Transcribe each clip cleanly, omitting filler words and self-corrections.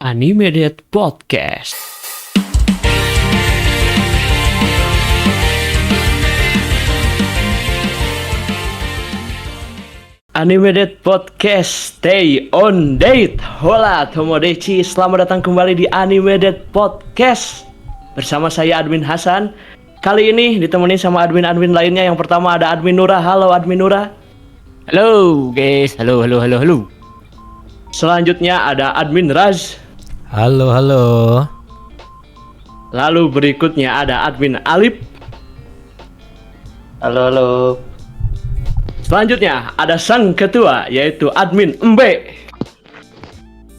Animated Podcast. Animated Podcast, stay on date. Hola Tomodachi, selamat datang kembali di Animated Podcast. Bersama saya Admin Hasan. Kali ini ditemani sama admin-admin lainnya. Yang pertama ada Admin Nura. Halo Admin Nura. Halo guys, halo. Selanjutnya ada Admin Raz. Halo. Lalu berikutnya ada Admin Alip. Halo. Selanjutnya ada sang ketua, yaitu Admin Embe.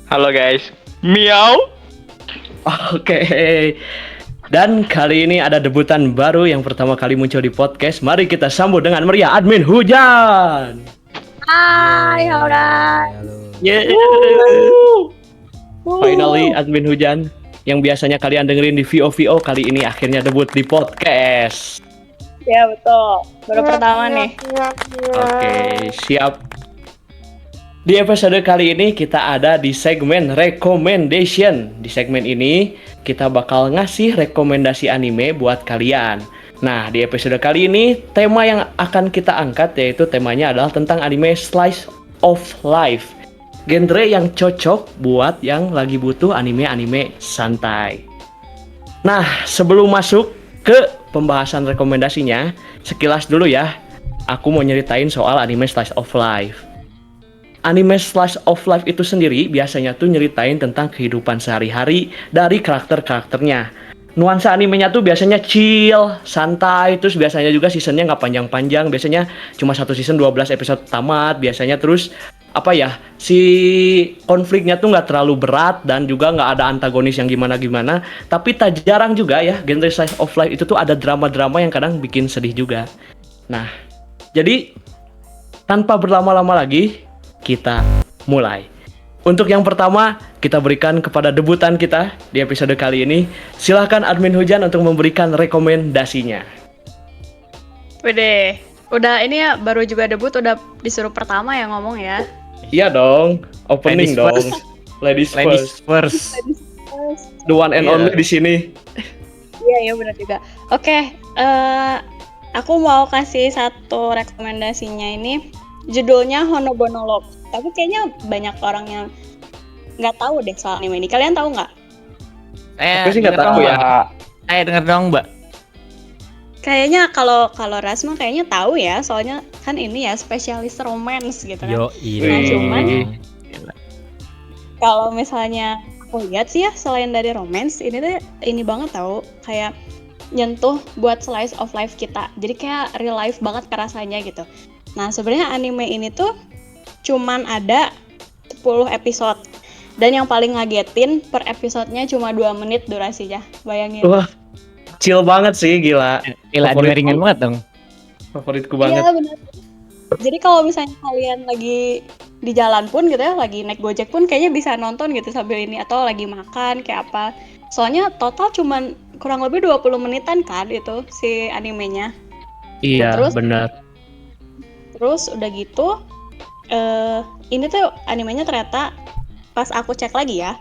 Halo guys. Miau. Oke. Dan kali ini ada debutan baru yang pertama kali muncul di podcast. Mari kita sambut dengan meriah Admin Hujan. Hai, alright. Yeah. Finally Admin Hujan yang biasanya kalian dengerin di VO kali ini akhirnya debut di podcast. Ya betul, baru pertama nih. Oke, siap. Di episode kali ini kita ada di segmen recommendation. Di segmen ini kita bakal ngasih rekomendasi anime buat kalian. Nah, di episode kali ini tema yang akan kita angkat yaitu temanya adalah tentang anime slice of life. Genre yang cocok buat yang lagi butuh anime-anime santai. Nah, sebelum masuk ke pembahasan rekomendasinya, sekilas dulu ya. Aku mau nyeritain soal anime slice of life. Anime slice of life itu sendiri biasanya tuh nyeritain tentang kehidupan sehari-hari dari karakter-karakternya. Nuansa animenya tuh biasanya chill, santai, terus biasanya juga seasonnya nggak panjang-panjang, biasanya cuma satu season 12 episode tamat, biasanya terus si konfliknya tuh nggak terlalu berat dan juga nggak ada antagonis yang gimana-gimana, tapi tak jarang juga ya genre slice of life itu tuh ada drama-drama yang kadang bikin sedih juga. Nah, jadi tanpa berlama-lama lagi, kita mulai. Untuk yang pertama, kita berikan kepada debutan kita di episode kali ini. Silahkan Admin Hujan untuk memberikan rekomendasinya. Wede, udah ini ya baru juga debut, udah disuruh pertama yang ngomong ya. Iya dong, opening Ladies dong. first. Ladies first. The one and only di sini. Iya benar juga. Oke, aku mau kasih satu rekomendasinya ini. Judulnya Honobono Love. Tapi kayaknya banyak orang yang nggak tahu deh soal anime ini. Kalian tahu nggak? Aku sih nggak tahu ya. Saya dengar dong, Mbak. Kayaknya kalau Rasma kayaknya tahu ya, soalnya kan ini ya spesialis romance gitu kan. Yo, Nah, cuman kalau misalnya aku lihat sih ya, selain dari romance, ini tuh ini banget tahu, kayak nyentuh buat slice of life kita. Jadi kayak real life banget kerasanya gitu. Nah, sebenarnya anime ini tuh cuman ada 10 episode. Dan yang paling ngagetin, per episodenya cuma 2 menit durasinya. Bayangin. Wah, chill banget sih, gila. Gila, anime ringan banget dong. Favoritku banget. Iya, benar. Jadi kalau misalnya kalian lagi di jalan pun gitu ya, lagi naik Gojek pun kayaknya bisa nonton gitu sambil ini, atau lagi makan kayak apa. Soalnya total cuman kurang lebih 20 menitan kan itu si animenya. Iya, Terus? benar. Terus udah gitu, ini tuh animenya ternyata pas aku cek lagi ya,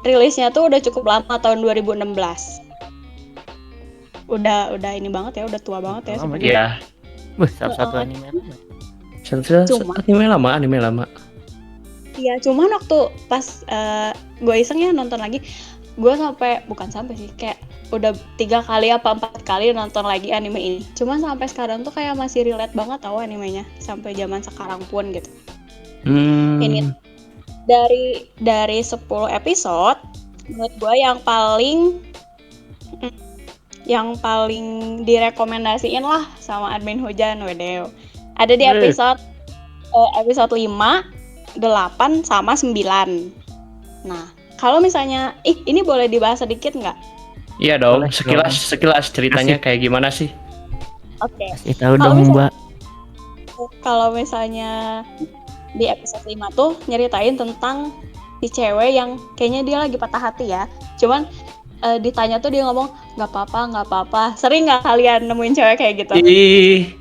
rilisnya tuh udah cukup lama, tahun 2016. Udah ini banget ya, udah tua banget ya sebenarnya. Iya. Wah, satu anime. Anime lama. Iya, cuman waktu pas gue iseng ya nonton lagi, gue bukan sampai sih, kayak udah 3 kali apa 4 kali nonton lagi anime ini. Cuman sampai sekarang tuh kayak masih relate banget tau animenya, sampai zaman sekarang pun gitu. Ini dari 10 episode, menurut gue yang paling direkomendasiin lah sama Admin Hujan Wedeo. Ada di episode 5, 8 sama 9. Nah, kalau misalnya ini boleh dibahas sedikit nggak? Iya dong, Boleh sekilas ceritanya kayak gimana sih? Oke. Tahu Kalau dong, misalnya- Mbak. Kalau misalnya di episode 5 tuh nyeritain tentang si cewek yang kayaknya dia lagi patah hati ya. Cuman ditanya tuh dia ngomong nggak apa-apa. Sering nggak kalian nemuin cewek kayak gitu? Ih,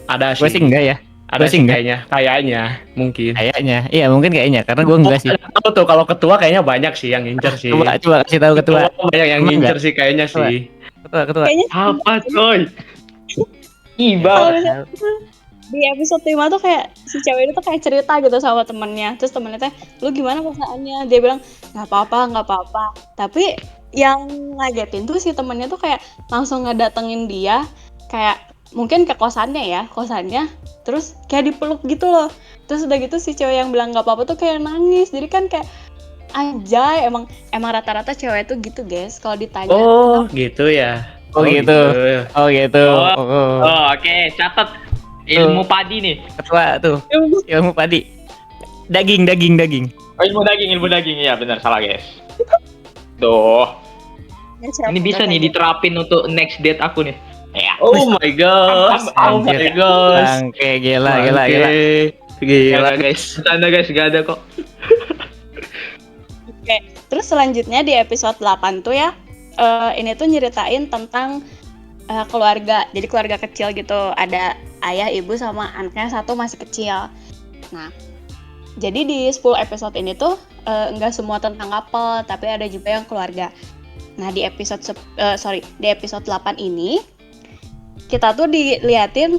ada Gue sih sih. enggak ya. Ada Gua sih sih enggak. kayaknya mungkin. Kayaknya. Iya mungkin kayaknya. Karena gue enggak sih. Tahu tuh kalau ketua kayaknya banyak sih yang ngincer sih. Coba kasih tahu ketua. Banyak yang Emang ngincer enggak? sih kayaknya Ketua. sih. Ketua. Kayaknya Apa coy? kalau Iba. misalnya di episode 5 tuh kayak si cewek itu tuh kayak cerita gitu sama temennya. Terus temennya teh, lu gimana perasaannya? Dia bilang, nggak apa-apa. Tapi yang ngagetin tuh si temennya tuh kayak langsung ngedatengin dia, kayak mungkin ke kosannya. Terus kayak dipeluk gitu loh. Terus udah gitu si cewek yang bilang nggak apa-apa tuh kayak nangis. Jadi kan kayak anjay, emang rata-rata cewek tuh gitu guys. Kalau ditanya, Oh, gitu ya. Oh gitu. Oh gitu. Oh. Oh. Oh, oke, catat ilmu padi nih. Ketua tuh. Ilmu padi. Daging. Oh, ilmu daging. Ya benar, salah guys. Tuh, ini bisa nih diterapin untuk next date aku nih. Ya. Oh my god. Oh my Anjir. god. Bangke gila. Gila guys. Tanda guys, gak ada kok. Oke, terus selanjutnya di episode 8 tuh ya, ini tuh nyeritain tentang keluarga. Jadi keluarga kecil gitu, ada ayah, ibu, sama anaknya satu masih kecil. Nah, jadi di 10 episode ini tuh nggak semua tentang couple, tapi ada juga yang keluarga. Nah, di episode 8 ini kita tuh diliatin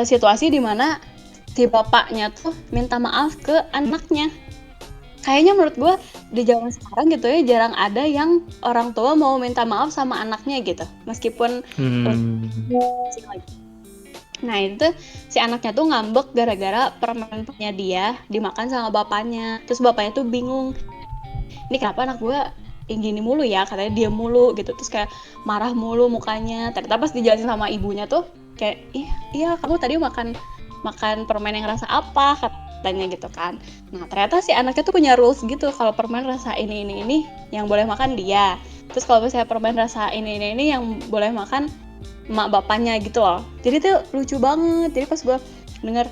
situasi di mana si bapaknya tuh minta maaf ke anaknya. Kayaknya menurut gue di zaman sekarang gitu ya jarang ada yang orang tua mau minta maaf sama anaknya gitu, meskipun Nah itu si anaknya tuh ngambek gara-gara permen punya dia dimakan sama bapaknya. Terus bapaknya tuh bingung, ini kenapa anak gue yang gini mulu ya, katanya dia mulu gitu. Terus kayak marah mulu mukanya. Ternyata pas dijelasin sama ibunya tuh kayak, iya kamu tadi makan permen yang rasa apa, katanya gitu kan. Nah ternyata si anaknya tuh punya rules gitu, kalau permen rasa ini yang boleh makan dia. Terus kalau misalnya permen rasa ini yang boleh makan emak bapaknya gitu loh. Jadi tuh lucu banget. Jadi pas gue denger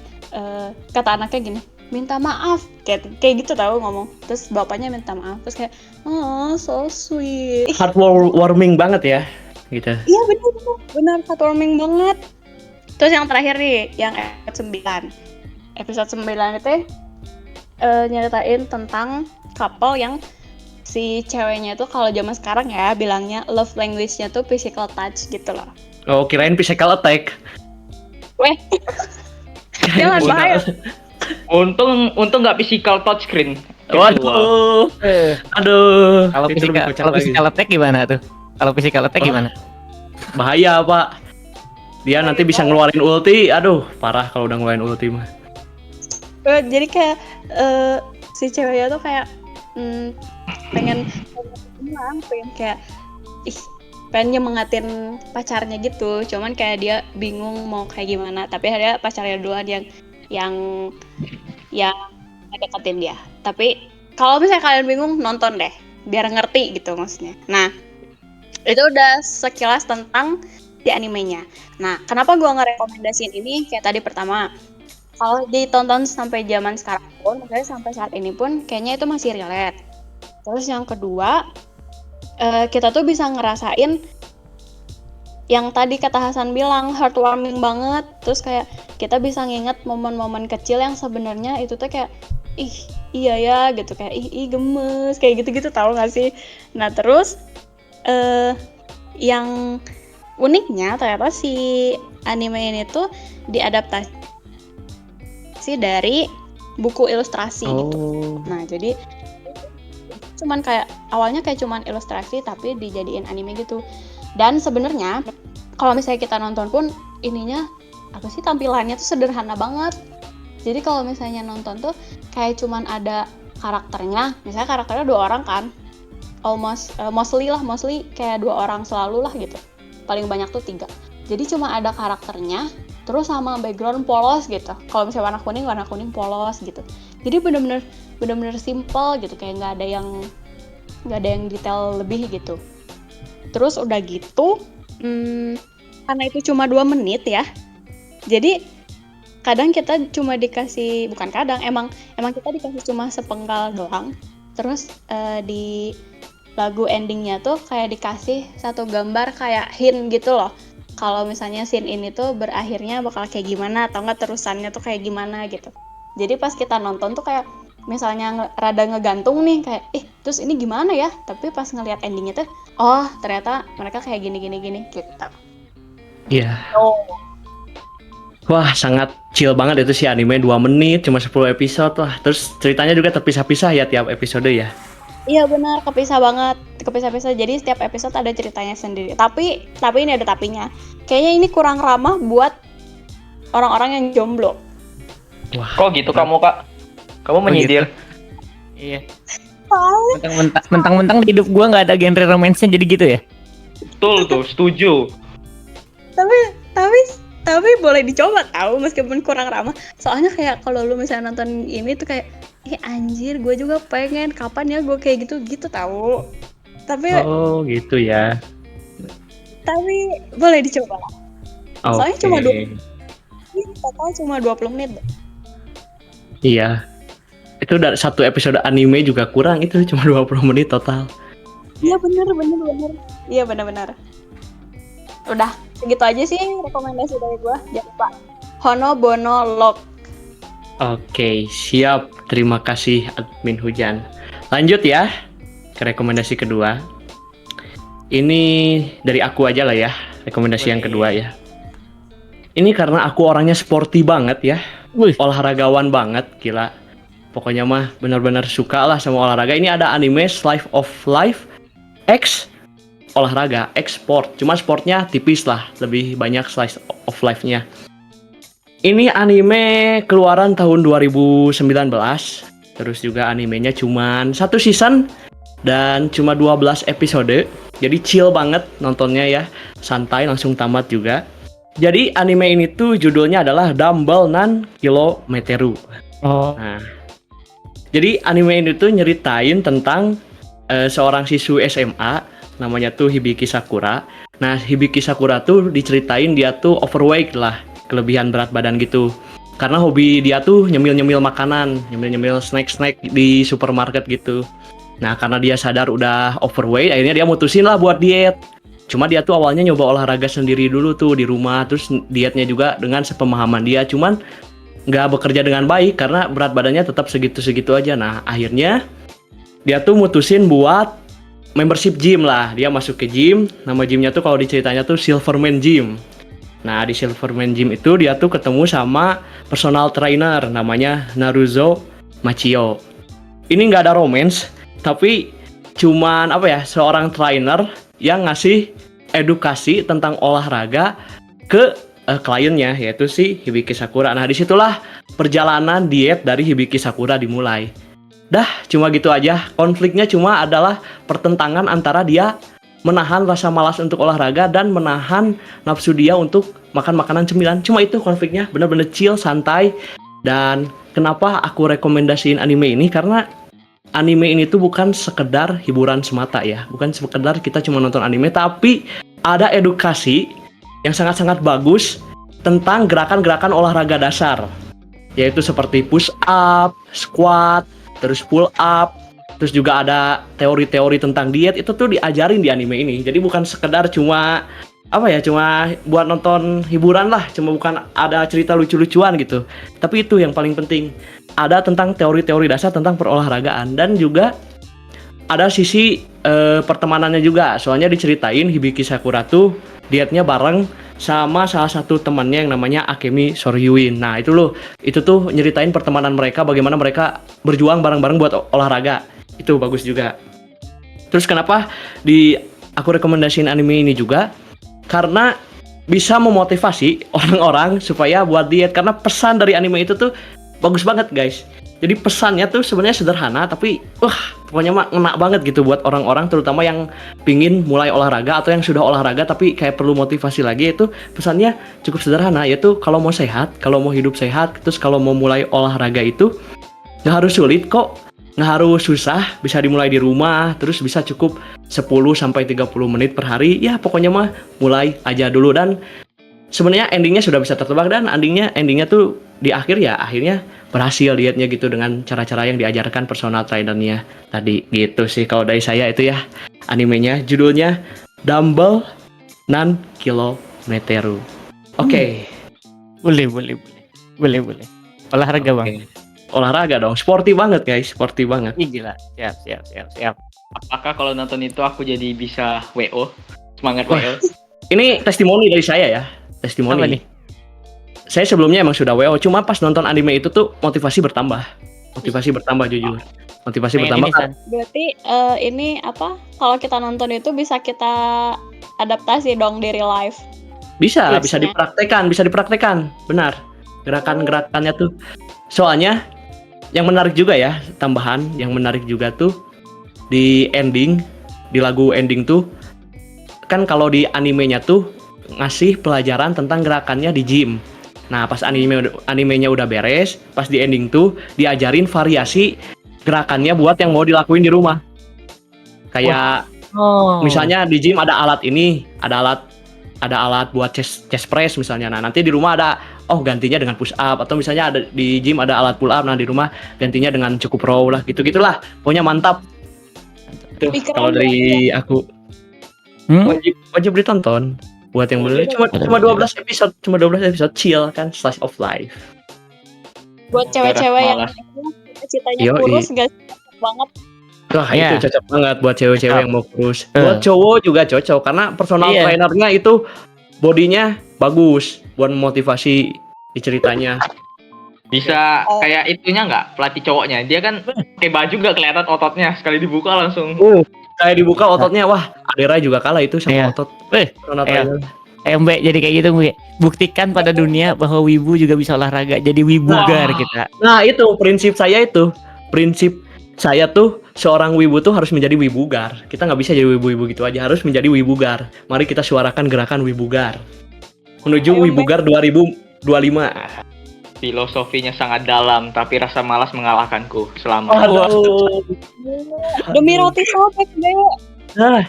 kata anaknya gini, minta maaf, kayak gitu tahu ngomong. Terus bapaknya minta maaf, terus kayak oh so sweet. Heartwarming banget ya gitu. Iya benar heartwarming banget. Terus yang terakhir nih, yang episode 9 itu nyeritain tentang couple yang si ceweknya tuh kalau zaman sekarang ya bilangnya love language-nya tuh physical touch gitu loh. Oh, kirain physical attack. Weh, jangan bahaya. Untung nggak physical touchscreen. Waduh. Aduh. Kalau itu lebih kocak lagi. physical attack gimana tuh? Kalau physical attack gimana? Bahaya, Pak. Dia nanti bisa ngeluarin ulti. Aduh, parah kalau udah ngeluarin ulti mah. Jadi kayak si ceweknya tuh kayak pengen kayak pengen nyemangatin pacarnya gitu, cuman kayak dia bingung mau kayak gimana. Tapi ada pacarnya duluan yang deketin dia. Tapi kalau misalnya kalian bingung, nonton deh biar ngerti gitu maksudnya. Nah itu udah sekilas tentang di animenya. Nah kenapa gue ngerekomendasiin ini? Kayak tadi pertama, kalau ditonton sampai zaman sekarang pun, misalnya sampai saat ini pun, kayaknya itu masih relate. Terus yang kedua, kita tuh bisa ngerasain yang tadi kata Hasan bilang, heartwarming banget. Terus kayak kita bisa nginget momen-momen kecil yang sebenarnya itu tuh kayak, iya ya gitu, kayak gemes, kayak gitu-gitu, tahu gak sih? Nah terus, yang uniknya ternyata si anime ini tuh diadaptasi dari buku ilustrasi gitu. Nah jadi awalnya cuman ilustrasi tapi dijadiin anime gitu. Dan sebenarnya kalau misalnya kita nonton pun ininya tampilannya tuh sederhana banget. Jadi kalau misalnya nonton tuh kayak cuman ada karakternya, misalnya karakternya 2 orang kan, mostly kayak 2 orang selalu lah gitu. Paling banyak tuh 3. Jadi cuma ada karakternya, terus sama background polos gitu. Kalau misalnya warna kuning polos gitu. Jadi bener-bener simple gitu, kayak nggak ada yang detail lebih gitu. Terus udah gitu, karena itu cuma 2 menit ya. Jadi kadang kita cuma dikasih, bukan kadang, emang kita dikasih cuma sepenggal doang. Terus di lagu endingnya tuh kayak dikasih satu gambar kayak hint gitu loh. kalau misalnya scene ini tuh berakhirnya bakal kayak gimana atau enggak terusannya tuh kayak gimana gitu. Jadi pas kita nonton tuh kayak misalnya rada ngegantung nih kayak terus ini gimana ya, tapi pas ngelihat endingnya tuh oh ternyata mereka kayak gini gitu. Iya. Oh. Wah, sangat chill banget itu sih anime 2 menit, cuma 10 episode lah. Terus ceritanya juga terpisah-pisah ya tiap episode ya. Iya benar, kepisah banget, kepisah-pisah. Jadi setiap episode ada ceritanya sendiri. Tapi ini ada tapinya. Kayaknya ini kurang ramah buat orang-orang yang jomblo. Wah. Kok gitu kamu, Kak? Kamu menyindir. Iya. Mentang-mentang di hidup gua nggak ada genre romance-nya jadi gitu ya. Betul tuh, setuju. Tapi boleh dicoba tahu meskipun kurang ramah. Soalnya kayak kalau lu misalnya nonton ini tuh kayak anjir gue juga pengen kapan ya gue kayak gitu tahu. Tapi Oh, gitu ya. tapi boleh dicoba. Soalnya Oke. cuma 20 menit. Iya. Itu dari satu episode anime juga kurang, itu cuma 20 menit total. Iya benar. Iya benar. Udah segitu aja sih rekomendasi dari gue. Jangan lupa Hono Bono Lock. Oke, siap. Terima kasih admin Hujan. Lanjut ya ke rekomendasi kedua. Ini dari aku aja lah ya, rekomendasi yang kedua ya. Ini karena aku orangnya sporty banget ya, olahragawan banget, gila. Pokoknya mah benar-benar suka lah sama olahraga. Ini ada anime Slice of Life X olahraga, X sport. Cuma sportnya tipis lah, lebih banyak slice of life-nya. Ini anime keluaran tahun 2019. Terus juga animenya cuman 1 season dan cuma 12 episode. Jadi chill banget nontonnya ya, santai langsung tamat juga. Jadi anime ini tuh judulnya adalah Dumbbell Nan Kilometeru. Oh. Nah, jadi anime ini tuh nyeritain tentang seorang siswi SMA namanya tuh Hibiki Sakura. Nah, Hibiki Sakura tuh diceritain dia tuh overweight lah, kelebihan berat badan gitu. Karena hobi dia tuh nyemil-nyemil makanan, nyemil-nyemil snack-snack di supermarket gitu. Nah, karena dia sadar udah overweight, akhirnya dia mutusin lah buat diet. Cuma dia tuh awalnya nyoba olahraga sendiri dulu tuh di rumah, terus dietnya juga dengan sepemahaman dia. Cuman nggak bekerja dengan baik karena berat badannya tetap segitu-segitu aja. Nah, akhirnya dia tuh mutusin buat membership gym lah. Dia masuk ke gym, nama gymnya tuh kalau diceritanya tuh Silverman Gym. Nah, di Silverman Gym itu dia tuh ketemu sama personal trainer namanya Naruzo Machio. Ini nggak ada romance, tapi cuman seorang trainer yang ngasih edukasi tentang olahraga ke kliennya, yaitu si Hibiki Sakura. Nah, disitulah perjalanan diet dari Hibiki Sakura dimulai. Dah, cuma gitu aja. Konfliknya cuma adalah pertentangan antara dia menahan rasa malas untuk olahraga dan menahan nafsu dia untuk makan makanan cemilan. Cuma itu konfliknya, bener-bener chill, santai. Dan kenapa aku rekomendasiin anime ini? Karena anime ini tuh bukan sekedar hiburan semata ya. Bukan sekedar kita cuma nonton anime, tapi ada edukasi yang sangat-sangat bagus tentang gerakan-gerakan olahraga dasar. Yaitu seperti push up, squat, terus pull up, terus juga ada teori-teori tentang diet, itu tuh diajarin di anime ini. Jadi bukan sekedar cuma cuma buat nonton hiburan lah, cuma bukan ada cerita lucu-lucuan gitu. Tapi itu yang paling penting, ada tentang teori-teori dasar tentang perolahragaan dan juga ada sisi pertemanannya juga. Soalnya diceritain Hibiki Sakura tuh dietnya bareng sama salah satu temannya yang namanya Akemi Soryuin. Nah, itu tuh nyeritain pertemanan mereka, bagaimana mereka berjuang bareng-bareng buat olahraga. Itu bagus juga. Terus kenapa aku rekomendasiin anime ini juga? Karena bisa memotivasi orang-orang supaya buat diet. Karena pesan dari anime itu tuh bagus banget, guys. Jadi pesannya tuh sebenarnya sederhana, tapi pokoknya mah ngena banget gitu buat orang-orang, terutama yang pingin mulai olahraga atau yang sudah olahraga tapi kayak perlu motivasi lagi. Itu pesannya cukup sederhana, yaitu kalau mau sehat, kalau mau hidup sehat, terus kalau mau mulai olahraga itu nggak harus sulit kok, nggak harus susah, bisa dimulai di rumah, terus bisa cukup 10-30 menit per hari. Ya pokoknya mah mulai aja dulu, dan sebenarnya endingnya sudah bisa tertebak, dan endingnya tuh di akhirnya berhasil dietnya gitu dengan cara-cara yang diajarkan personal trainernya tadi gitu sih. Kalau dari saya itu ya animenya, judulnya Dumbbell Nan Meteru. Oke. Boleh. Olahraga Oke. bang. Olahraga dong, sporty banget guys, sporty banget. Ih gila. Siap. Apakah kalau nonton itu aku jadi bisa WO? Semangat Wah. WO. Ini testimoni dari saya ya, testimoni. Apa nih? Saya sebelumnya emang sudah WO, cuma pas nonton anime itu tuh motivasi bertambah jujur. Motivasi Pengen bertambah ini, San. Berarti ini apa? Kalau kita nonton itu bisa kita adaptasi dong di real life. bisa Tipsnya. dipraktekkan, benar. Gerakan-gerakannya tuh. Soalnya yang menarik juga ya, tambahan yang menarik juga tuh di ending, di lagu ending tuh kan kalau di animenya tuh ngasih pelajaran tentang gerakannya di gym. Nah, pas animenya udah beres, pas di ending tuh diajarin variasi gerakannya buat yang mau dilakuin di rumah. Kayak Oh. misalnya di gym ada alat ini, ada alat buat chest press misalnya. Nah, nanti di rumah ada gantinya dengan push up, atau misalnya ada di gym ada alat pull up, nah di rumah gantinya dengan cukup row lah, gitu-gitulah. Pokoknya mantap. Tuh, Ih, keren kalau dari aku wajib ditonton buat yang belum. Cuma 12 episode chill kan, slice of life. Buat cewek-cewek yang Malas. citanya Yoi. kurus gak banget. Wah, Iya. itu cocok banget buat cewek-cewek Cocok. yang mau kurus. Buat cowok juga cocok karena personal Iya. trainernya itu bodinya bagus buat motivasi di ceritanya. Bisa kayak itunya nggak, pelatih cowoknya. Dia kan pakai baju nggak kelihatan ototnya. Sekali dibuka langsung. Kayak dibuka ototnya, wah, Adera juga kalah itu sama Iya. otot Weh, personal iya. trainer. Mbak jadi kayak gitu Mbak. Buktikan pada dunia bahwa wibu juga bisa olahraga. Jadi wibugar kita. Nah, itu prinsip saya itu. Prinsip saya tuh seorang wibu tuh harus menjadi wibugar. Kita nggak bisa jadi wibu-wibu gitu aja, harus menjadi wibugar. Mari kita suarakan gerakan wibugar. Menuju Ayo, wibugar 2025. Filosofinya sangat dalam, tapi rasa malas mengalahkanku. Selamat. Aduh. Demi roti sobek deh. Nah,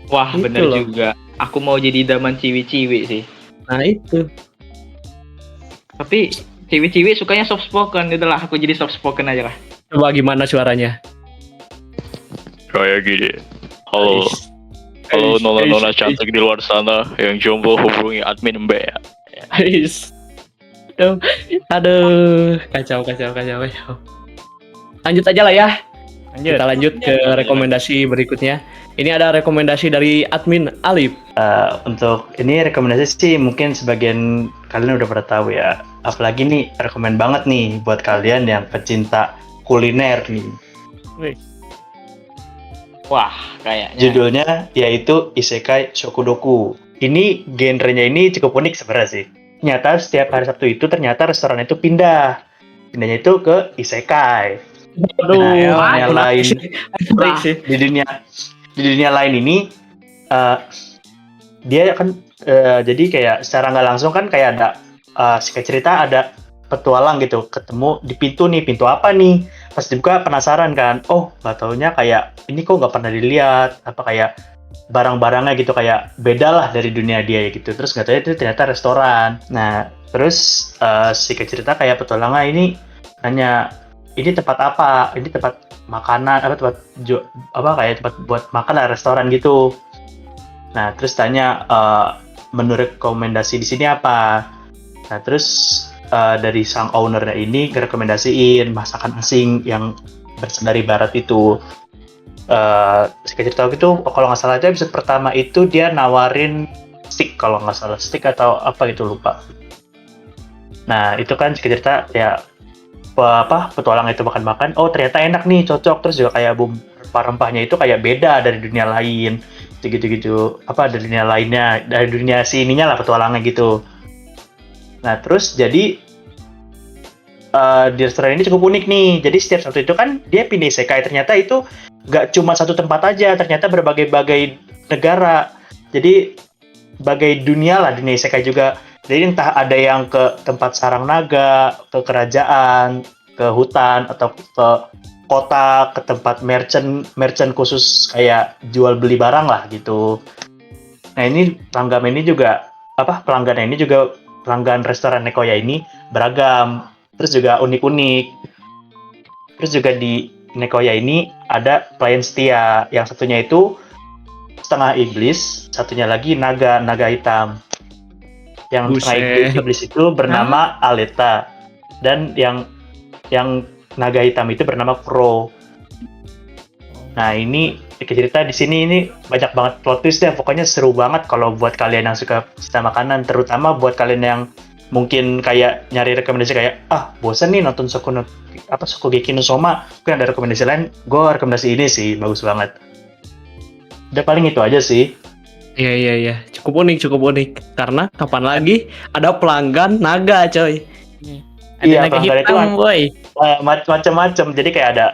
Wah, Itu bener loh. juga. Aku mau jadi idaman ciwi-ciwi sih. nah itu. Tapi ciwi-ciwi sukanya soft spoken. Udahlah, aku jadi soft spoken aja lah. Coba gimana suaranya? Kayak gini. Halo, nona-nona cantik di luar sana yang jomblo hubungi admin Mbak ya. Aduh, kacau. Lanjut aja lah ya. Kita lanjut ke rekomendasi berikutnya. Ini ada rekomendasi dari admin Alif. Untuk ini rekomendasi sih mungkin sebagian kalian udah pada tahu ya. Apalagi nih rekomen banget nih buat kalian yang pecinta kuliner nih. Wah, kayaknya. Judulnya yaitu Isekai Shokudoku. Ini genrenya ini cukup unik sebenarnya sih. Ternyata setiap hari Sabtu itu ternyata restoran itu pindahnya itu ke Isekai. Aduh, Nah, yang lain Baik sih. di dunia lain ini dia kan jadi kayak secara nggak langsung kan kayak ada singkat cerita ada petualang gitu, ketemu di pintu apa nih, pas dibuka penasaran kan, nggak taunya kayak ini kok nggak pernah dilihat, apa kayak barang-barangnya gitu kayak beda lah dari dunia dia gitu, terus nggak tahu itu ternyata restoran. Nah terus singkat cerita kayak petualangnya ini nanya, ini tempat apa, ini tempat makanan kayak tempat buat makan lah, restoran gitu. Nah terus tanya menu rekomendasi di sini apa. Nah terus dari sang ownernya ini rekomendasiin masakan asing yang berasal dari barat itu. Singkat cerita gitu, kalau nggak salah aja episode pertama itu dia nawarin steak, kalau nggak salah steak atau apa gitu lupa. Nah itu kan singkat cerita ya petualang itu makan, ternyata enak nih, cocok. Terus juga kayak rempah-rempahnya itu kayak beda dari dunia lain, gitu dari dunia lainnya, dari dunia si ininya lah petualangnya gitu. Nah terus jadi di restoran ini cukup unik nih. Jadi setiap Sabtu itu kan dia pindah isekai, ternyata itu nggak cuma satu tempat aja, ternyata berbagai negara. Jadi bagai dunia lah dunia isekai juga. Jadi entah ada yang ke tempat sarang naga, ke kerajaan, ke hutan, atau ke kota, ke tempat merchant khusus kayak jual beli barang lah gitu. Nah ini pelanggan restoran Nekoya ini beragam, terus juga unik-unik. Terus juga di Nekoya ini ada pelayan setia, yang satunya itu setengah iblis, satunya lagi naga hitam. Yang setengah iblis itu bernama Aleta, dan yang naga hitam itu bernama Crow. Nah ini cerita di sini ini banyak banget plot twist ya, pokoknya seru banget kalau buat kalian yang suka cinta makanan, terutama buat kalian yang mungkin kayak nyari rekomendasi kayak bosan nih nonton Shokugeki no Soma, mungkin ada rekomendasi lain, gue rekomendasi ini sih bagus banget. Udah paling itu aja sih. Iya, cukup unik karena kapan lagi ada pelanggan naga coy. Ada naga hitam, boy. Macam-macam, jadi kayak ada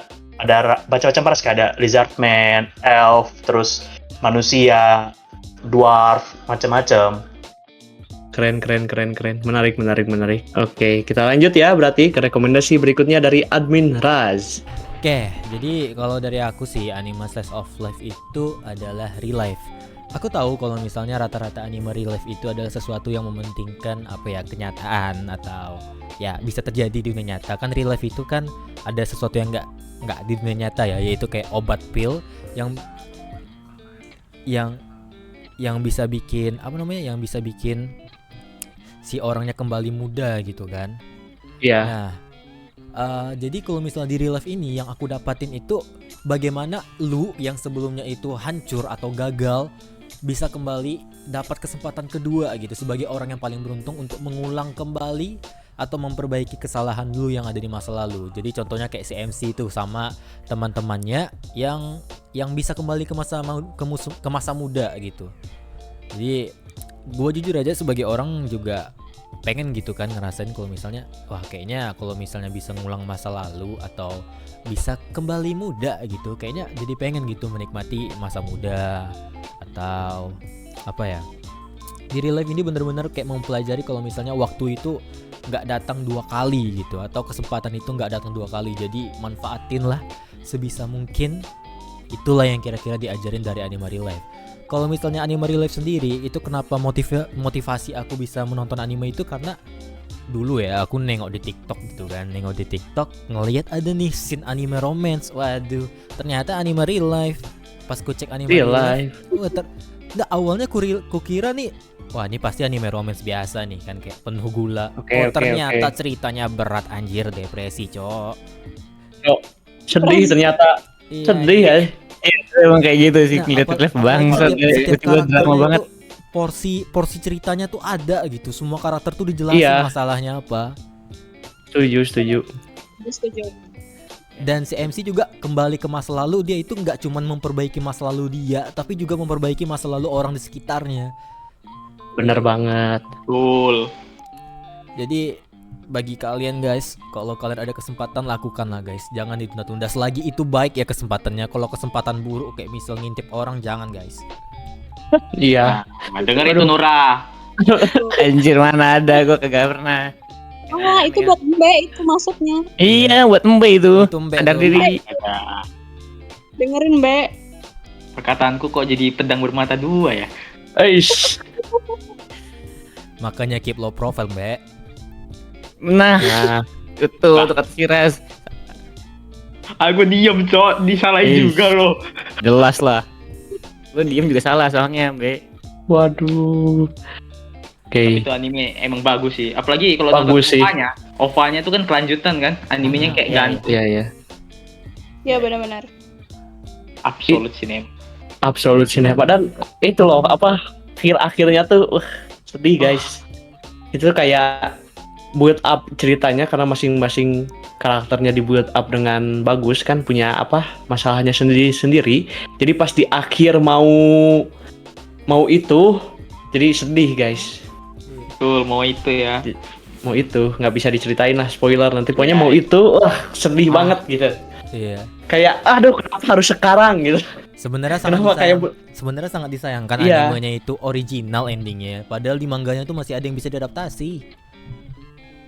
macam-macam ras, kayak ada lizardman, elf, terus manusia, dwarf, macam-macam. Keren. Menarik. Oke, kita lanjut ya berarti ke rekomendasi berikutnya dari admin Raz. Oke, jadi kalau dari aku sih anime slice of life itu adalah real life. Aku tahu kalau misalnya rata-rata anime real life itu adalah sesuatu yang mementingkan kenyataan atau ya bisa terjadi di dunia nyata. Kan real life itu kan ada sesuatu yang nggak di dunia nyata ya, yaitu kayak obat pil yang bisa bikin yang bisa bikin si orangnya kembali muda gitu kan. Iya. Nah, jadi kalau misalnya di real life ini yang aku dapatin itu bagaimana lu yang sebelumnya itu hancur atau gagal bisa kembali dapat kesempatan kedua gitu sebagai orang yang paling beruntung untuk mengulang kembali atau memperbaiki kesalahan lu yang ada di masa lalu. Jadi contohnya kayak si MC itu sama teman-temannya yang bisa kembali ke masa muda gitu. Jadi gue jujur aja sebagai orang juga pengen gitu kan ngerasain kalau misalnya kayaknya kalau misalnya bisa ngulang masa lalu atau bisa kembali muda gitu, kayaknya jadi pengen gitu menikmati masa muda atau di real life ini bener-bener kayak mempelajari kalau misalnya waktu itu nggak datang 2 kali gitu atau kesempatan itu nggak datang 2 kali, jadi manfaatin lah sebisa mungkin. Itulah yang kira-kira diajarin dari anime real life. Kalau misalnya anime real life sendiri itu kenapa motivasi aku bisa menonton anime itu karena dulu ya aku nengok di TikTok gitu kan, ngelihat ada nih scene anime romance. Waduh, ternyata anime real life. Pas ku cek anime real life, awalnya ku kira nih, wah ini pasti anime romance biasa nih kan kayak penuh gula. Ternyata ceritanya berat anjir, depresi cok. Sedih ternyata. Iya, Sedih ya. Emang kayak gitu sih, ngeliat live bangsat setiap drama banget. Porsi ceritanya tuh ada gitu, semua karakter tuh dijelasin masalahnya apa. Setuju. Dan si MC juga kembali ke masa lalu, dia itu nggak cuma memperbaiki masa lalu dia, tapi juga memperbaiki masa lalu orang di sekitarnya. Bener banget. Cool. Jadi bagi kalian guys, kalau kalian ada kesempatan lakukanlah guys, jangan ditunda-tunda. Selagi itu baik ya kesempatannya. Kalau kesempatan buruk kayak misal ngintip orang, jangan guys. Iya. Nah, denger itu Nura. Anjir, mana ada, gue kagak pernah. Itu buat Mbe itu masuknya. Iya, buat Mbe itu. Sadar diri. Dengerin Mbe. Perkataanku kok jadi pedang bermata dua ya? Eish. Makanya keep low profile, Mbak. Nah, itu kata Kiras. Aku diem cok, disalahin juga loh. Jelas lah. Lu diem juga salah soalnya, Mbe. Waduh. Oke. Itu anime emang bagus sih. Apalagi kalau nonton Bagus sih. OVA-nya itu kan kelanjutan kan. Animenya kayak ganti. Iya. Ya benar-benar. Absolute cinema. Absolute cinema. Dan itu loh feel akhirnya tuh sedih guys. Itu kayak build up ceritanya karena masing-masing karakternya di build up dengan bagus kan, punya masalahnya sendiri-sendiri. Jadi pas di akhir mau itu jadi sedih guys. Betul, mau itu ya. Mau itu nggak bisa diceritain lah, spoiler nanti. Pokoknya mau itu sedih banget gitu. Iya. Kayak aduh kenapa harus sekarang gitu. Sebenarnya sangat disayangkan animenya itu original endingnya. Padahal di mangganya tuh masih ada yang bisa diadaptasi.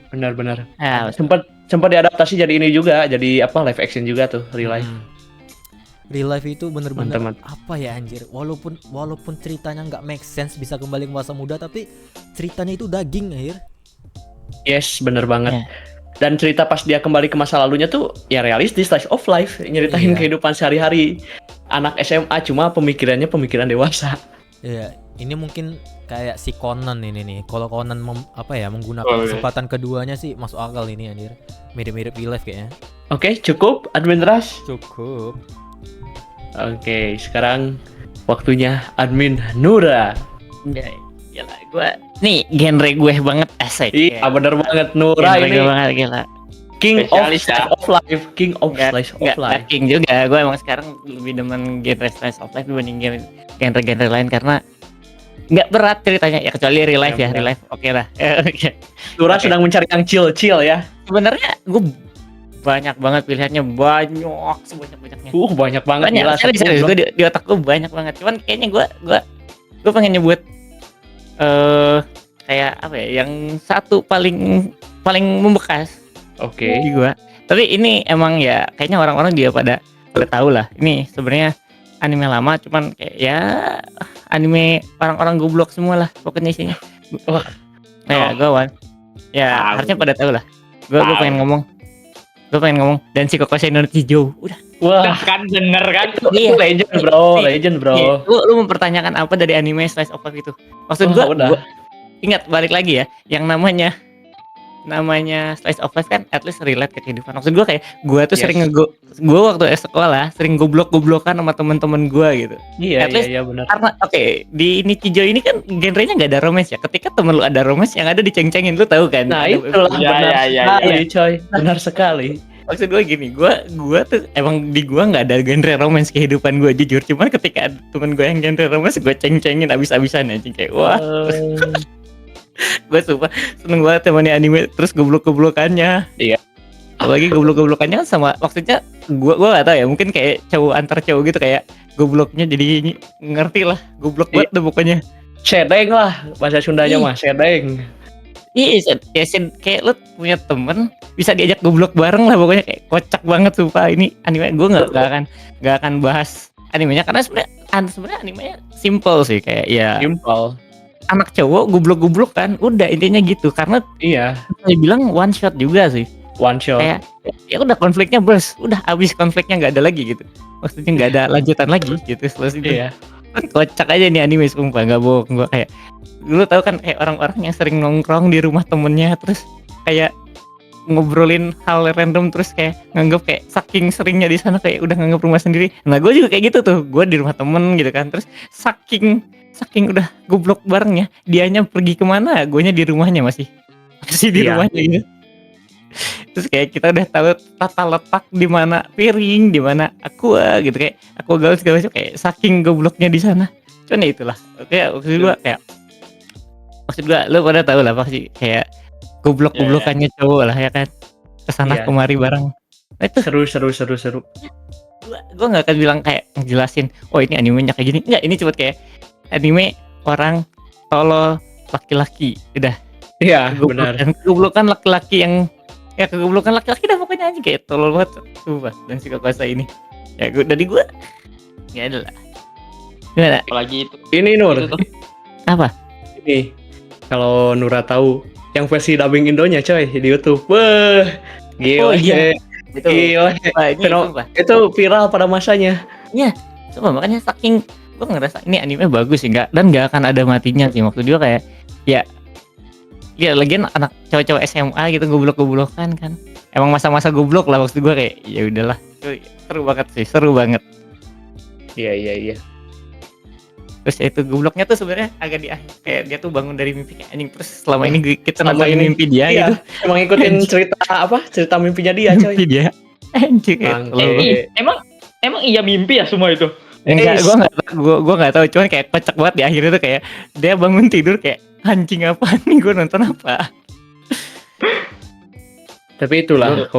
Benar. Sempat diadaptasi jadi ini juga, jadi live action juga tuh real life. Real life itu bener-bener Mantap. anjir. Walaupun ceritanya nggak make sense bisa kembali ke masa muda, tapi ceritanya itu daging akhir. Yes, bener banget. Ya. Dan cerita pas dia kembali ke masa lalunya tuh ya realistis, slice of life, nyeritain kehidupan sehari-hari. anak SMA cuma pemikirannya pemikiran dewasa. Iya, ini mungkin kayak si Conan ini nih. Kalau Conan menggunakan Oh, iya. kesempatan keduanya sih masuk akal ini anjir. Mirip-mirip real life kayaknya. Oke, cukup admin Ras. Cukup. Oke, sekarang waktunya admin Nura. Ya, gila, gue nih genre gue banget asik. Iya, bener banget Nura Genre ini gue banget gila. King of Spesialis, Slice ya. of Life, King of Slice of Nggak Life. king juga. Gue emang sekarang lebih demen genre slice of life dibanding genre lain karena nggak berat ceritanya ya kecuali real life ya, Nggak real life oke lah. Oke. Nura Oke. sedang mencari yang chill-chill ya. Sebenarnya gue banyak banget pilihannya, banyak sebanyak-banyaknya. Banyak banget Banyak, gila, serius, sepuluh. gue di otak gue banyak banget. Cuman kayaknya gue pengen nyebut kayak apa ya, yang satu paling membekas Oke. di gue. Tapi ini emang ya kayaknya orang-orang dia pada tahu lah. Ini sebenarnya anime lama, cuman kayak ya anime orang-orang goblok semua lah pokoknya isinya. Wah. Kayak gue Wan. Ya Tahu. harusnya pada tahu lah. Gue Tahu. pengen ngomong. Dan si Kokosei no Chijo. Udah. Wah, Kan denger kan? Iya. legend bro, Nih, legend bro. Nih, lu mempertanyakan apa dari anime slice of life itu? Maksud Wah, gua udah. ingat balik lagi ya, yang namanya slice of life kan at least relate ke kehidupan. Maksud gua kayak gua tuh Yes. gua waktu sekolah sering goblok-goblokan sama teman-teman gua gitu. Iya, At least- iya benar. Karena di Nichijou ini kan genrenya nggak ada romance ya. Ketika temen lu ada romance, yang ada diceng-cengin, lu tahu kan? Nah, Ada- itulah Iya, benar iya, iya, sekali, coy. Benar sekali. Maksud gue gini, gue tuh emang di gue nggak ada genre romance kehidupan gue jujur. Cuman ketika ada temen gue yang genre romance, gue ceng-cengin abis-abisan anjing kayak wah, gue sumpah seneng banget temannya anime terus goblok-goblokannya. Iya. Apalagi goblok-goblokannya kan sama maksudnya gue gak tahu ya, mungkin kayak cowok antar cowok gitu kayak gobloknya jadi ngerti lah, goblok banget deh pokoknya. Sedeng lah bahasa Sundanya Ih. mah, sedeng. Iya, kayak lu punya temen bisa diajak goblok bareng lah pokoknya kayak kocak banget sumpah. Ini anime gue nggak akan bahas animenya karena sebenarnya animenya simple sih kayak ya Simpel. anak cowok goblok-goblok kan udah intinya gitu karena Iya, dibilang one shot juga sih one shot. kayak ya udah konfliknya burst udah habis konfliknya nggak ada lagi gitu maksudnya nggak ada lanjutan lagi gitu selesai itu. Iya. Kocak aja nih anime sumpah nggak bohong gue kayak dulu tahu kan kayak orang-orang yang sering nongkrong di rumah temennya terus kayak ngobrolin hal random terus kayak nganggep kayak saking seringnya di sana kayak udah nganggep rumah sendiri. Nah gue juga kayak gitu tuh, gue di rumah temen gitu kan terus saking udah goblok barengnya dianya pergi kemana guanya di rumahnya masih di Iya. rumahnya gitu. Terus kayak kita udah tahu tata letak di mana piring, di mana aqua gitu kayak aqua gaul segala macam kayak saking gobloknya di sana. Cuman ya itulah. Oke, maksud gua lu pada tahu lah pasti kayak goblok-goblokannya cowok lah ya kan. Kesana Iya. kemari bareng. Nah itu Seru. gua nggak akan bilang kayak ngejelasin, oh ini animenya kayak gini. Enggak, ini cuma kayak anime orang tolol laki-laki. Udah. Iya, benar. Kegoblokan laki-laki yang kegoblokan laki-laki dah pokoknya aja kayak tolol banget sumpah dan si kuasa ini ya dari gue nggak ada lah gimana Apalagi itu. Ini Nur, Itu tuh. apa ini kalau Nura tahu yang versi dubbing Indonya coy di YouTube. Wah, gila. Oh, iya. itu Gila. Wah, ini Feno- sumpah Itu viral pada masanya. sumpah makanya saking gue ngerasa ini anime bagus sih nggak dan nggak akan ada matinya sih maksud dia kayak ya lagian anak cowok-cowok SMA gitu goblok-goblokan kan emang masa-masa goblok lah maksud gue kayak ya udahlah seru banget Iya. terus ya itu gobloknya tuh sebenarnya agak di akhir kayak dia tuh bangun dari mimpi kayak anjing terus selama ini kita Selama nonton ini, mimpi dia Iya. gitu Emang ngikutin cerita mimpinya dia coy. mimpi dia anjing kayak Bangke. Emang iya mimpi ya semua itu? enggak gue nggak tahu cuman kayak kocak banget di akhir itu kayak dia bangun tidur kayak anjing apa nih gue nonton apa Tapi itulah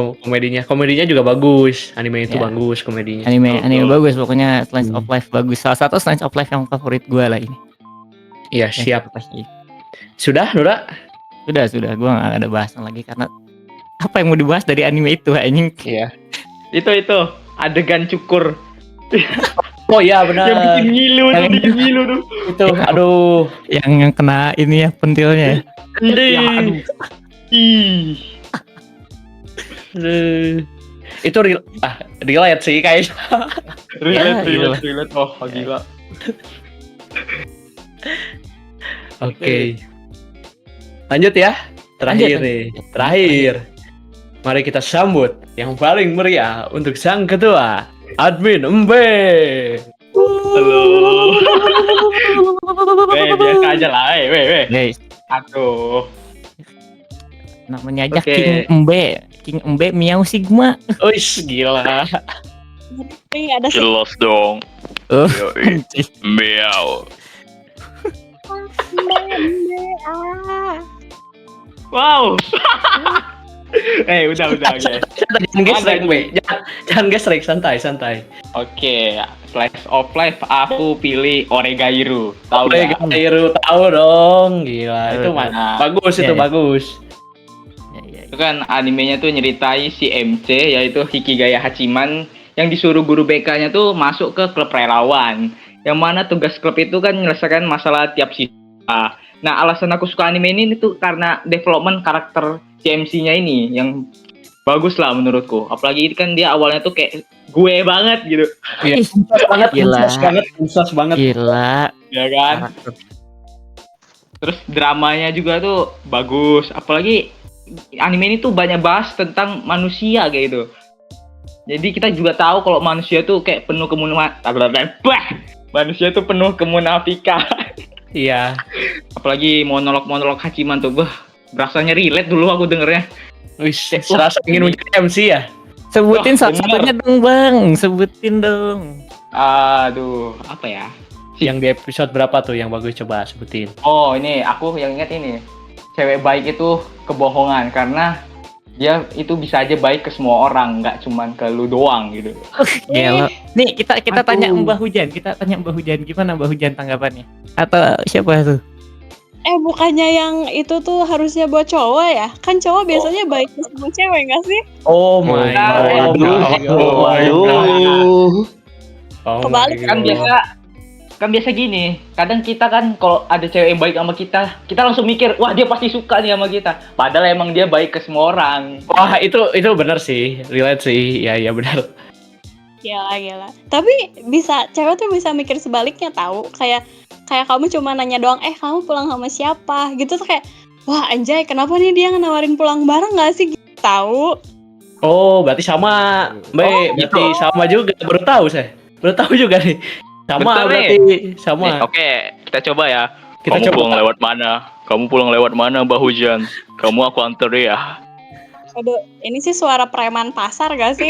komedinya juga bagus. Anime itu Ya. bagus komedinya. anime bagus pokoknya slice of life bagus salah satu slice of life yang favorit gue lah ini. Iya, siap. Pasti. Sudah, Nura? Sudah, gue gak ada bahasan lagi karena apa yang mau dibahas dari anime itu anjing. Iya. Itu adegan cukur Oh iya, yang benar. bikin ngilu tuh, Itu, aduh. Yang kena ini ya pentilnya. Ih. Ya, aduh. Ih. Aduh. relate sih kayaknya. Relate. Oh, gila. Oke. Lanjut ya. Terakhir Lanjut. nih. Terakhir. Mari kita sambut yang paling meriah untuk sang ketua, Admin Embe. Halo. Biasa aja lah, weh. Guys, Aduh. namanya aja Oke. King Embe Miao Sigma. Uish, gila. Tapi ada sih Jelas dong. Oh, Yoi. Meow. Wow. Udah guys. Jangan gesrek, Be. Jangan gesrek, santai. Oke, slice of life aku pilih Oregairu. Tahu Oke, nggak? Gairu tahu dong. Gila, itu Tahu. bagus Iya, itu iya. bagus. Ya. Itu kan animenya tuh nyeritai si MC yaitu Hikigaya Hachiman yang disuruh guru BK-nya tuh masuk ke klub relawan. Yang mana tugas klub itu kan menyelesaikan masalah tiap siswa. Nah, alasan aku suka anime ini tuh karena development karakter si MC-nya ini yang bagus lah menurutku. Apalagi kan dia awalnya tuh kayak gue banget gitu. Iya, Ih, Gila. insas banget. Gila. Ya kan? Karakter. Terus dramanya juga tuh bagus. Apalagi anime ini tuh banyak bahas tentang manusia kayak gitu. Jadi kita juga tahu kalau manusia tuh kayak penuh manusia tuh penuh kemunafikan. Iya. Apalagi monolog Hachiman tuh, rasanya relate dulu aku dengernya. Wis, serasa ingin menjadi MC ya? Sebutin Wah, satu-satunya dong, Bang. Sebutin dong. Aduh, apa ya? Yang di episode berapa tuh yang bagus, coba sebutin. Oh, ini aku yang ingat ini. Cewek baik itu kebohongan karena dia itu bisa aja baik ke semua orang, nggak cuman ke lu doang gitu. Gila. Nih, kita Aduh. tanya Mbak Hujan. Gimana Mbak Hujan tanggapannya? Atau siapa tuh? bukannya yang itu tuh harusnya buat cowok ya? Kan cowok biasanya baik sama cewek nggak sih? Oh my god. Waduh. Oh Kebalik my God. Kan biasa gini, kadang kita kan kalau ada cewek yang baik sama kita langsung mikir, wah dia pasti suka nih sama kita. Padahal emang dia baik ke semua orang. Wah, itu benar sih. Relate sih. Ya benar. Gila. Tapi cewek tuh bisa mikir sebaliknya tahu. Kayak kamu cuma nanya doang, kamu pulang sama siapa? Gitu tuh kayak, wah anjay, kenapa nih dia nawarin pulang bareng nggak sih? Gitu, tahu. Oh, berarti sama. Berarti sama juga. Baru tahu saya. Baru tahu juga nih. Sama Betul, berarti sama. Nih, oke, kita coba ya. Kita Kamu coba. pulang lewat mana? Kamu pulang lewat mana, Mbak Hujan? Kamu aku anter ya. Aduh, ini sih suara preman pasar gak sih?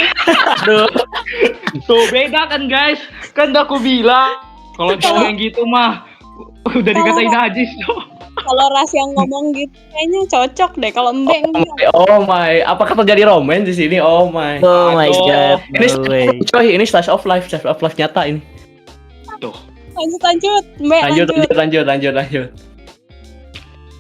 Aduh. Tuh beda kan guys, kan udah aku bilang kalau cowok yang gitu mah udah dikatain najis tuh. Kalau Ras yang ngomong gitu kayaknya cocok deh. Kalau Mbak enggak. Oh my, apakah terjadi romance di sini? Oh my. Oh my Aduh. god. Ini No way. coy, ini slice of life nyata ini. Lanjut. Mbak Lanjut.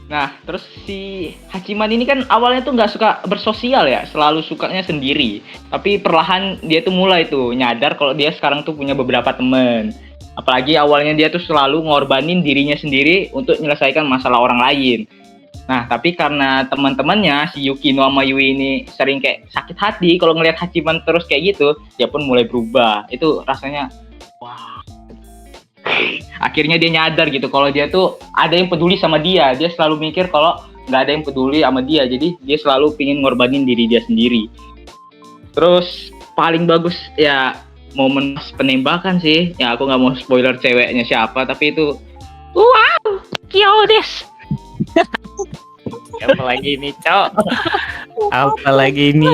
Nah, terus si Hachiman ini kan awalnya tuh nggak suka bersosial ya, selalu sukanya sendiri. Tapi perlahan dia tuh mulai tuh nyadar kalau dia sekarang tuh punya beberapa temen. Apalagi awalnya dia tuh selalu ngorbanin dirinya sendiri untuk menyelesaikan masalah orang lain. Nah, tapi karena teman-temannya si Yukino sama Yui ini sering kayak sakit hati kalau ngelihat Hachiman terus kayak gitu, dia pun mulai berubah. Itu rasanya wah. Akhirnya dia nyadar gitu kalau dia tuh ada yang peduli sama dia. Dia selalu mikir kalau nggak ada yang peduli sama dia. Jadi dia selalu pingin ngorbanin diri dia sendiri. Terus paling bagus ya momen penembakan sih. Ya aku nggak mau spoiler ceweknya siapa, tapi itu wow, Kyodes. Apalagi ini, Cok. Apalagi ini.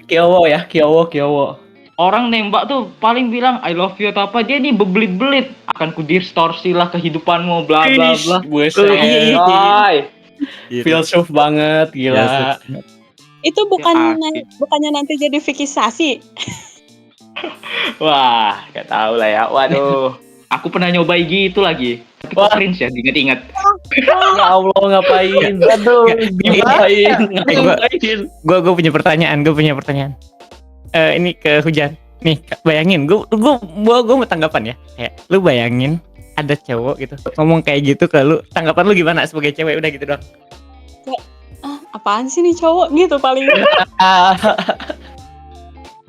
Kyowo ya, Kyowo. Orang nembak tuh paling bilang I love you atau apa, dia nih bebelit-belit, akan kudistorsi lah kehidupanmu bla bla bla. Buset. Ay, Filsuf banget, gila. Itu Ya, bukannya nanti jadi fikisasi. wah, gak tahu lah ya. Waduh, aku pernah nyobain gitu lagi. Tapi kok Wah. cringe ya, diinget-inget. Ya Allah, ngapain? Aduh, Ngapain? Gue punya pertanyaan. Ini ke Hujan. Nih, bayangin, gue mau tanggapan ya. Kayak lu bayangin ada cowok gitu ngomong kayak gitu ke lu, tanggapan lu gimana sebagai cewek? Udah gitu doang. Apaan sih nih cowok gitu paling.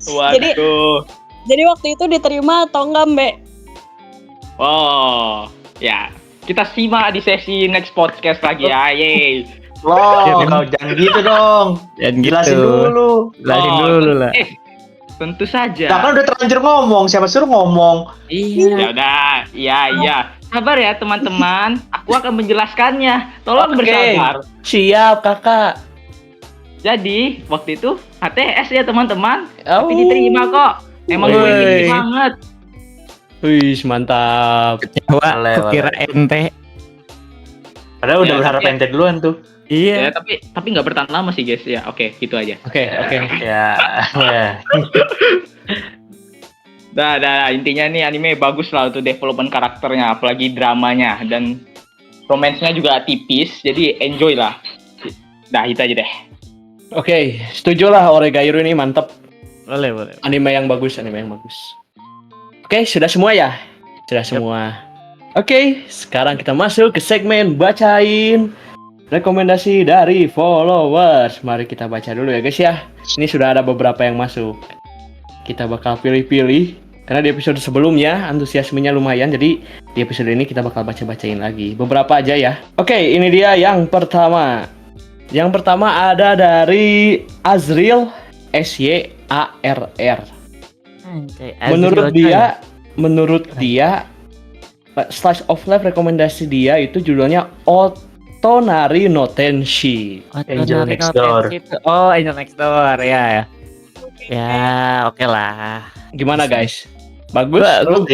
Waduh. Jadi waktu itu diterima atau enggak, Mbak? Oh, ya. Kita simak di sesi next podcast lagi ya. Yeay. Loh, kau jangan gitu dong. Jangan gitu. Jelasin dulu. Jelasin Oh, dulu lah. Tentu saja. Nah, kan udah terlanjur ngomong, siapa suruh ngomong? Iya. Ya udah, iya. Sabar ya teman-teman, aku akan menjelaskannya. Tolong Oke. bersabar. Siap, Kakak. Jadi, waktu itu HTS ya teman-teman, Oh. tapi diterima kok. Emang gue Woi. tinggi banget. Wih, mantap. Kecewa, Boleh, aku kira ente. Padahal udah Ya, berharap tapi- ente duluan tuh. Iya. Ya, tapi nggak bertahan lama sih guys. Ya, oke, gitu aja. Oke. Ya, ya. Dah, intinya nih anime bagus lah untuk development karakternya, apalagi dramanya dan romance-nya juga tipis, jadi enjoy lah. Dah, itu aja deh. Oke, setuju lah Oregairu ini mantap. Boleh. Anime yang bagus. Oke, sudah semua ya? Sudah semua. Oke, sekarang kita masuk ke segmen bacain rekomendasi dari followers. Mari kita baca dulu ya guys ya. Ini sudah ada beberapa yang masuk. Kita bakal pilih-pilih karena di episode sebelumnya antusiasmenya lumayan, jadi di episode ini kita bakal baca-bacain lagi. Beberapa aja ya. Oke, ini dia yang pertama. Yang pertama ada dari Azril SYARR. Menurut dia Slice of Life rekomendasi dia itu judulnya Otonari no Tenshi. Angel Next Door. Oh, Angel Next Door, ya. Ya, oke lah. Gimana guys? Bagus? Lu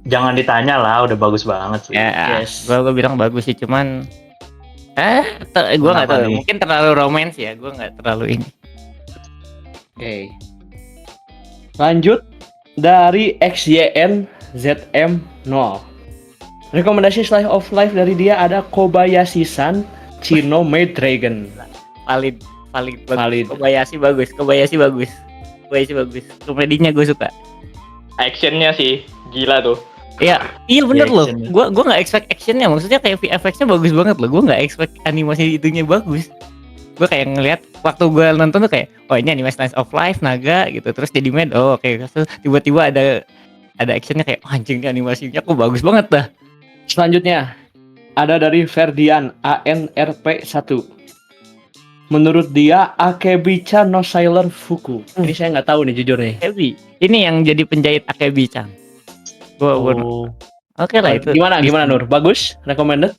jangan ditanya lah, udah bagus banget sih. Ya, Yes. gua bilang bagus sih, cuman gua nggak Kenapa tahu. nih? Mungkin terlalu romance ya, gua nggak terlalu ini. Oke. Lanjut dari XYNZM0. Rekomendasi Slice of Life dari dia ada Kobayashi-san Chino Maid Dragon. Valid. Valid. Kobayashi bagus. Komedinya gue suka. Actionnya sih gila tuh. Iya bener Iya, loh. actionnya. Gua nggak expect actionnya, maksudnya kayak VFX-nya bagus banget loh. Gua nggak expect animasi itunya bagus. Gue kayak ngelihat waktu gue nonton tuh kayak, oh ini anime Slice of Life naga gitu, terus jadi main, oh oke. Terus tiba-tiba ada actionnya kayak, oh, anjing ini animasinya kok bagus banget dah. Selanjutnya ada dari Ferdian ANRP1. Menurut dia Akebicha no Sailor Fuku. Ini saya nggak tahu nih jujur nih. Heavy. Ini yang jadi penjahit Akebi-chan. Oh, Oke lah itu. Gimana Nur? Bagus? Recommended?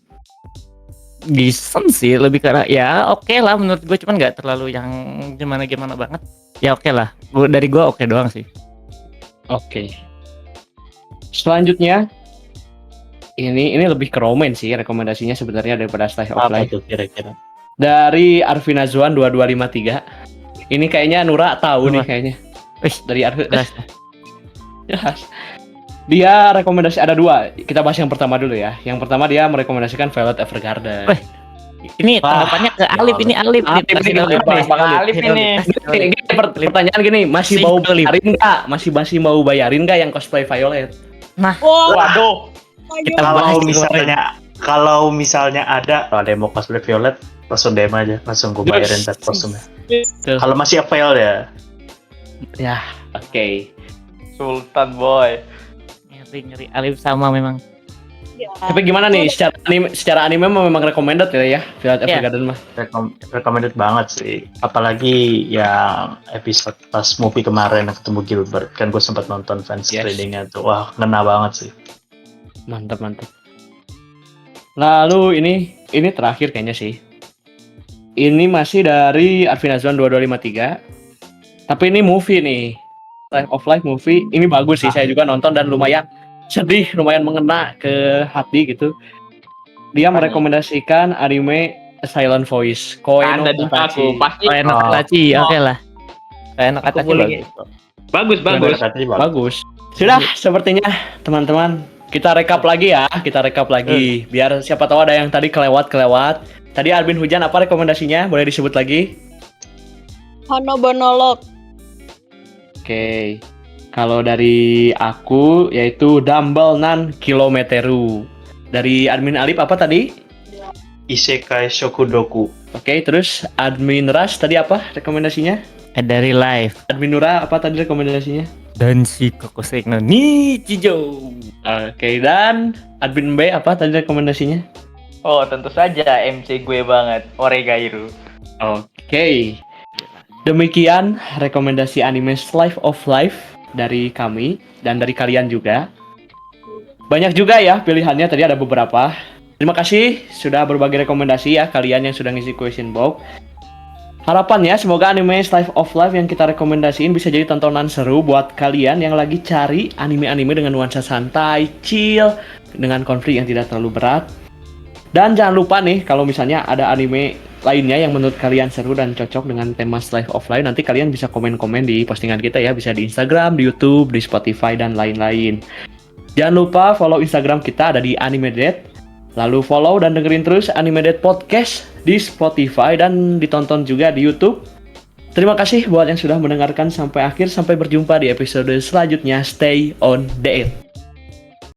Decent sih, lebih karena ya oke lah menurut gue, cuman nggak terlalu yang gimana banget. Ya oke lah. Dari gue oke doang sih. Oke. Selanjutnya ini lebih ke romance sih rekomendasinya sebenarnya daripada Slice of apa Life. tuh kira-kira? Dari Arvina Zuan 2253. Ini kayaknya Nura tahu nih kayaknya. Wih, Dari jelas. Jelas. Dia rekomendasi ada dua. Kita bahas yang pertama dulu ya. Yang pertama dia merekomendasikan Violet Evergarden. Wih, Ini Wah, tanggapannya ke Alip, ini Alip. Alip ini, Alip ini. Gini, pertanyaan gini, masih mau bayarin nggak? Masih mau bayarin nggak yang cosplay Violet? Nah, Wah, Waduh. kita bahas Kalau misalnya ada yang mau cosplay Violet, langsung DM aja, langsung gue bayarin ntar kostumnya. Tuh. Kalau masih avail ya. Ya, oke. Sultan boy. ngeri Alip sama memang. ya. Tapi gimana nih secara anime memang recommended ya Violet Iya. Evergarden mah. Recommended banget sih. Apalagi yang episode pas movie kemarin yang ketemu Gilbert, kan gue sempat nonton fans Yes. screeningnya tuh. Wah, ngena banget sih. Mantap. Lalu ini terakhir kayaknya sih. Ini masih dari Arvina Zuan 2253. Tapi ini movie nih. Life of Life movie. Ini bagus sih, saya juga nonton dan lumayan sedih, lumayan mengena ke hati gitu. Dia merekomendasikan anime A Silent Voice. Koe no Anda di Katachi. aku pasti Oh, enak Katachi, oke lah. Enak Aku Katachi boleh. bagus. bagus. Katanya bagus. Bagus. Sudah, sepertinya teman-teman kita rekap lagi ya. Biar siapa tahu ada yang tadi kelewat. Tadi Albin Hujan apa rekomendasinya? Boleh disebut lagi? Honobonolog. Oke. Kalau dari aku yaitu Dumbbell Nan Kilometeru. Dari admin Alip apa tadi? Isekai Shokudoku. Oke, terus admin Ras tadi apa rekomendasinya? Dari live Admin Nura, apa tadi rekomendasinya? dan si Kokosek no Nichijou. Oke, dan Admin B, apa tadi rekomendasinya? Oh, tentu saja MC gue banget, Oregairu. Oke. Demikian rekomendasi anime Slice of Life dari kami dan dari kalian juga. Banyak juga ya pilihannya, tadi ada beberapa. Terima kasih sudah berbagi rekomendasi ya kalian yang sudah ngisi question box. Harapannya semoga anime Slice of Life yang kita rekomendasiin bisa jadi tontonan seru buat kalian yang lagi cari anime-anime dengan nuansa santai, chill, dengan konflik yang tidak terlalu berat. Dan jangan lupa nih kalau misalnya ada anime lainnya yang menurut kalian seru dan cocok dengan tema Slice of Life, nanti kalian bisa komen-komen di postingan kita ya, bisa di Instagram, di YouTube, di Spotify, dan lain-lain. Jangan lupa follow Instagram kita ada di AnimeDate. Lalu follow dan dengerin terus AnimeDate Podcast di Spotify dan ditonton juga di YouTube. Terima kasih buat yang sudah mendengarkan sampai akhir. Sampai berjumpa di episode selanjutnya. Stay on the air.